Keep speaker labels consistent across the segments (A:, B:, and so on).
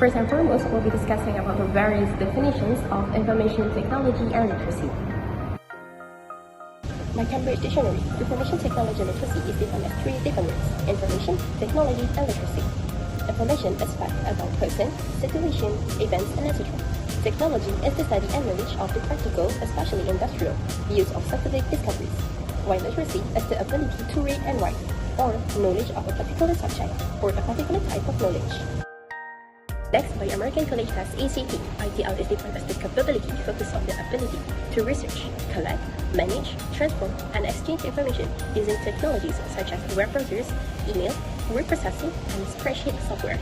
A: First and foremost, we'll be discussing about the various definitions of information technology and literacy. By Cambridge Dictionary, information technology literacy is defined as three different words: information, technology, and literacy. Information is fact about person, situation, events, and etc. Technology is the study and knowledge of the practical, especially industrial, use of scientific discoveries, while literacy is the ability to read and write, or knowledge of a particular subject, or a particular type of knowledge. Next, by American College Test ACT, ITL is defined as the capability focused on the ability to research, collect, manage, transform, and exchange information using technologies such as web browsers, email, word processing, and spreadsheet software.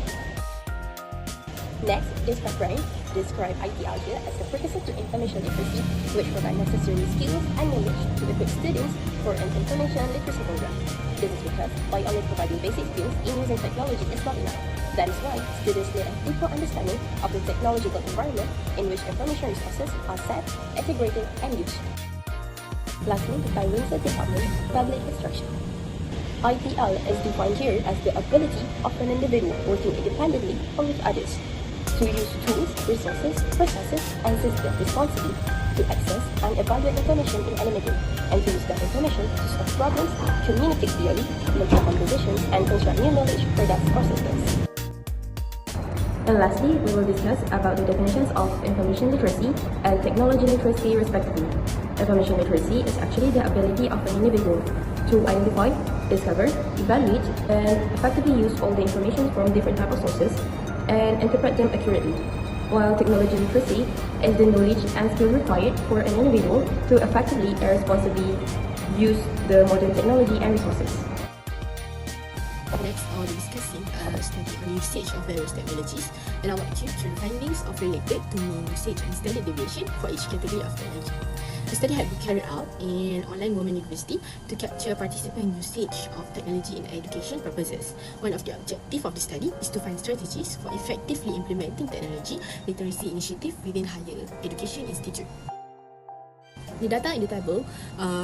A: Next, this background describe ITL here as the precursor to information literacy, which provide necessary skills and knowledge to equip students for an information literacy program. This is because by only providing basic skills in using technology is not enough. That is why students need a deeper understanding of the technological environment in which information resources are set, integrated, and used. Lastly, by Windsor Department, Public Instruction. ITL is defined here as the ability of an individual working independently or with others to use tools, resources, processes, and systems responsibly to access and evaluate information in any medium, and to use that information to solve problems, communicate clearly, make informed decisions, and construct new knowledge, products, or systems. And lastly, we will discuss about the definitions of information literacy and technology literacy respectively. Information literacy is actually the ability of an individual to identify, discover, evaluate, and effectively use all the information from different types of sources and interpret them accurately. While technology literacy is the knowledge and skill required for an individual to effectively and responsibly use the modern technology and resources.
B: Next, I'll be discussing a study on usage of various technologies, and I'll walk you through the findings of related to mean usage and standard deviation for each category of technology. The study had been carried out in online women university to capture participant usage of technology in education purposes. One of the objectives of the study is to find strategies for effectively implementing technology literacy initiative within higher education institute. The data in the table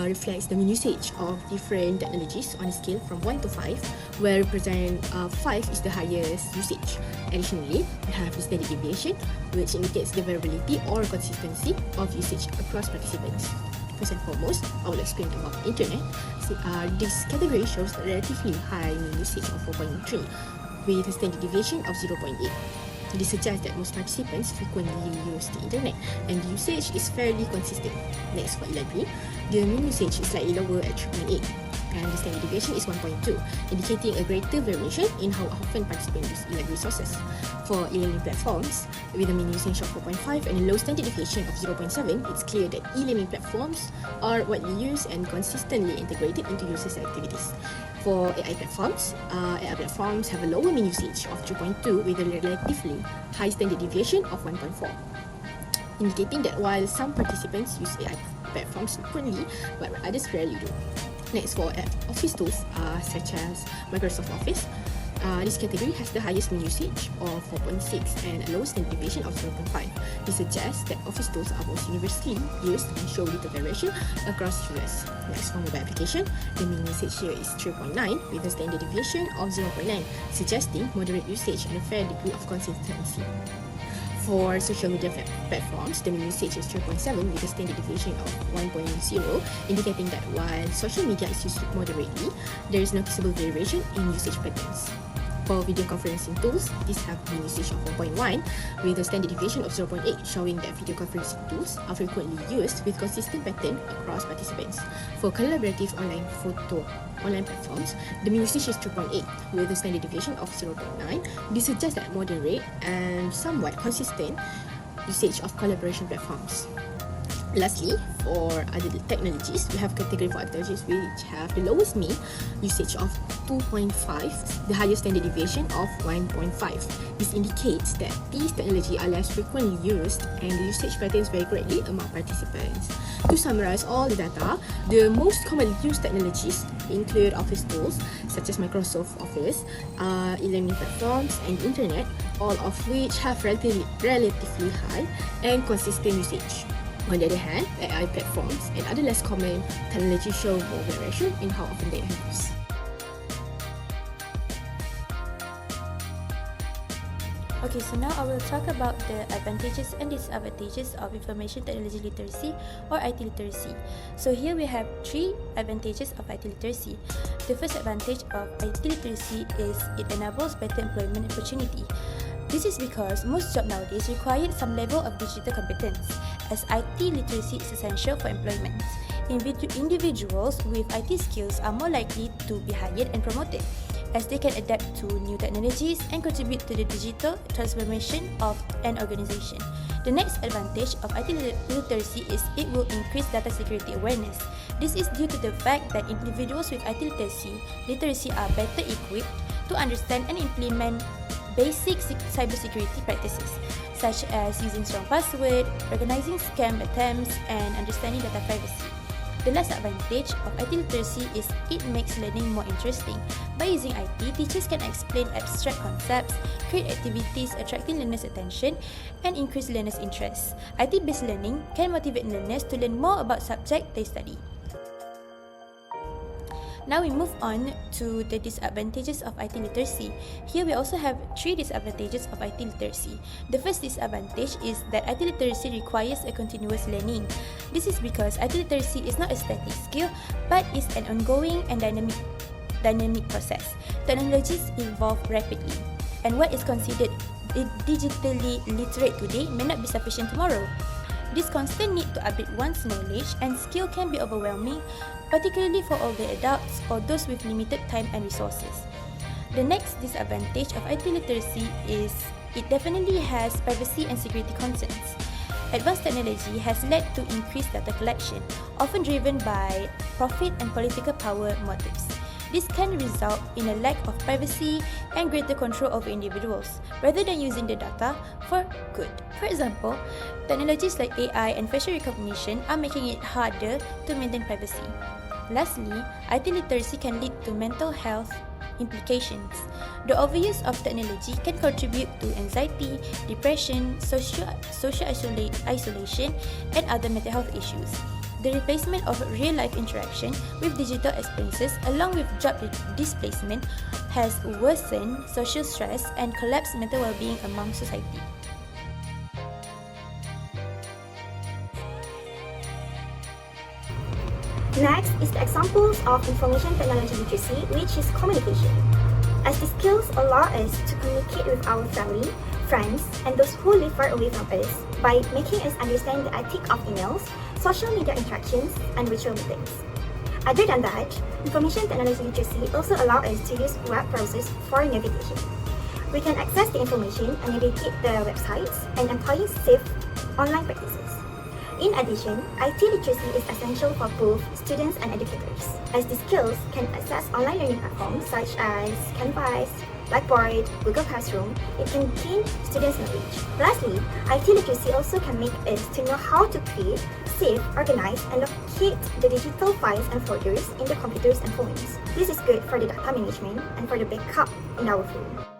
B: reflects the mean usage of different technologies on a scale from 1 to 5, where represent 5 is the highest usage. Additionally, we have the standard deviation, which indicates the variability or consistency of usage across participants. First and foremost, I will explain about internet. This category shows a relatively high mean usage of 4.3 with a standard deviation of 0.8. This suggests that most participants frequently use the internet and the usage is fairly consistent. Next, for e-library, the mean usage is slightly lower at 3.8 and the standard deviation is 1.2, indicating a greater variation in how often participants use e-library resources. For e-learning platforms, with a mean usage of 4.5 and a low standard deviation of 0.7, it's clear that e-learning platforms are widely used and consistently integrated into users' activities. For AI platforms have a lower mean usage of 3.2 with a relatively high standard deviation of 1.4, indicating that while some participants use AI platforms frequently, but others rarely do. Next, for office tools such as Microsoft Office, this category has the highest mean usage of 4.6 and a lowest standard deviation of 0.5. This suggests that office tools are most universally used and show little variation across users. Next, for mobile application, the mean usage here is 3.9 with a standard deviation of 0.9, suggesting moderate usage and a fair degree of consistency. For social media platforms, the mean usage is 3.7 with a standard deviation of 1.0, indicating that while social media is used moderately, there is noticeable variation in usage patterns. For video conferencing tools, these have mean usage of 1.1 with a standard deviation of 0.8, showing that video conferencing tools are frequently used with consistent pattern across participants. For collaborative online platforms, the mean usage is 3.8 with a standard deviation of 0.9. This suggests that moderate and somewhat consistent usage of collaboration platforms. Lastly, for other technologies, we have a category for technologies which have the lowest mean usage of 2.5, the highest standard deviation of 1.5. This indicates that these technologies are less frequently used and the usage patterns vary greatly among participants. To summarize all the data, the most commonly used technologies include office tools such as Microsoft Office, e-learning platforms, and internet, all of which have relatively high and consistent usage. On the other hand, AI platforms and other less common technologies show more variation in how often they are used.
C: Okay, so now I will talk about the advantages and disadvantages of information technology literacy or IT literacy. So here we have 3 advantages of IT literacy. The first advantage of IT literacy is it enables better employment opportunity. This is because most jobs nowadays require some level of digital competence, as IT literacy is essential for employment. Individuals with IT skills are more likely to be hired and promoted, as they can adapt to new technologies and contribute to the digital transformation of an organization. The next advantage of IT literacy is it will increase data security awareness. This is due to the fact that individuals with IT literacy are better equipped to understand and implement basic cybersecurity practices, such as using strong password, recognizing scam attempts, and understanding data privacy. The last advantage of IT literacy is it makes learning more interesting. By using IT, teachers can explain abstract concepts, create activities attracting learners' attention, and increase learners' interest. IT-based learning can motivate learners to learn more about subject they study. Now we move on to the disadvantages of IT literacy. Here we also have 3 disadvantages of IT literacy. The first disadvantage is that IT literacy requires a continuous learning. This is because IT literacy is not a static skill, but is an ongoing and dynamic process. Technologies evolve rapidly, and what is considered digitally literate today may not be sufficient tomorrow. This constant need to update one's knowledge and skill can be overwhelming, particularly for older adults or those with limited time and resources. The next disadvantage of IT literacy is it definitely has privacy and security concerns. Advanced technology has led to increased data collection, often driven by profit and political power motives. This can result in a lack of privacy and greater control over individuals, rather than using the data for good. For example, technologies like AI and facial recognition are making it harder to maintain privacy. Lastly, IT literacy can lead to mental health implications. The overuse of technology can contribute to anxiety, depression, social isolation, and other mental health issues. The replacement of real-life interaction with digital experiences along with job displacement has worsened social stress and collapsed mental well-being among society.
D: Next is the examples of information technology literacy, which is communication. As the skills allow us to communicate with our family, friends, and those who live far away from us by making us understand the ethic of emails, social media interactions, and virtual meetings. Other than that, information technology literacy also allows us to use web browsers for navigation. We can access the information and navigate the websites and employ safe online practices. In addition, IT literacy is essential for both students and educators, as the skills can access online learning platforms such as Canvas, Blackboard, Google Classroom. It can gain students' knowledge. Lastly, IT literacy also can make us to know how to create, save, organize, and locate the digital files and folders in the computers and phones. This is good for the data management and for the backup in our phone.